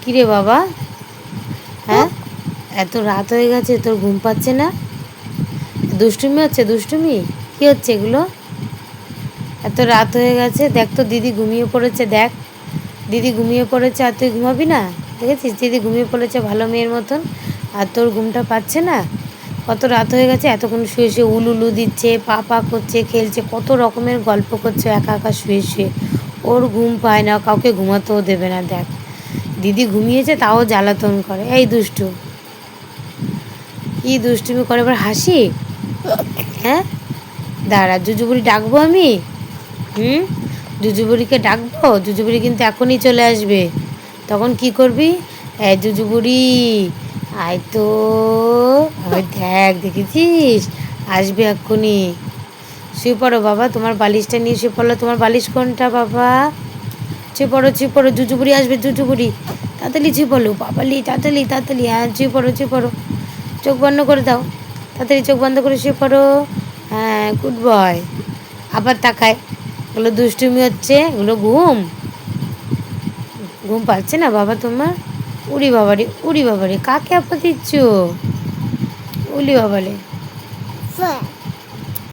কিরে বাবা, হ্যাঁ এত রাত হয়ে গেছে, তোর ঘুম পাচ্ছে না? দুষ্টুমি হচ্ছে, দুষ্টুমি কি হচ্ছে এগুলো? এত রাত হয়ে গেছে, দেখ তো দিদি ঘুমিয়ে পড়েছে, দেখ দিদি ঘুমিয়ে পড়েছে, আর তুই ঘুমাবি না? দেখেছিস দিদি ঘুমিয়ে পড়েছে ভালো মেয়ের মতন, আর তোর ঘুমটা পাচ্ছে না? কত রাত হয়ে গেছে, এতক্ষণ শুয়ে শুয়ে উলুলু দিচ্ছে, পা পা করছে, খেলছে, কত রকমের গল্প করছে একা একা শুয়ে শুয়ে। ওর ঘুম পায় না, কাউকে ঘুমাতেও দেবে না। দেখ দিদি ঘুমিয়েছে তাও জ্বালাতন করে। এই দুষ্টু, কি দুষ্টুমি করে, এবার হাসি। হ্যাঁ, দাঁড়া জুজুবুড়ি ডাকবো আমি। হুম, জুজুবুড়িকে ডাকবো, জুজুবুড়ি কিন্তু এখনই চলে আসবে। তখন কি করবি? জুজুবুড়ি আয় তো, ওই দেখ, দেখেছিস আসবে এক্ষুনি। শুয়ে পড়ো বাবা, তোমার বালিশটা নিয়ে শুয়ে পড়লো। তোমার বালিশ কোনটা বাবা? শুয়ে পড়ো, শুয়ে পড়ো, জুজুবুড়ি আসবে, জুজুবুড়ি তাড়াতাড়ি শুয়ে পড়ো বাবালি, তাড়াতাড়ি তাড়াতাড়ি, হ্যাঁ শুয়ে পড়ো, শুয়ে পড়ো, চোখ বন্ধ করে দাও, তাড়াতাড়ি চোখ বন্ধ করে শুয়ে পড়ো। হ্যাঁ গুড বয়। আবার তাকায়, এগুলো দুষ্টুমি হচ্ছে, এগুলো ঘুম। ঘুম পাচ্ছে না বাবা তোমার? উড়ি বাবারে, উড়ি বাবারে, কাকে আপা দিচ্ছ? উলি বাবারে,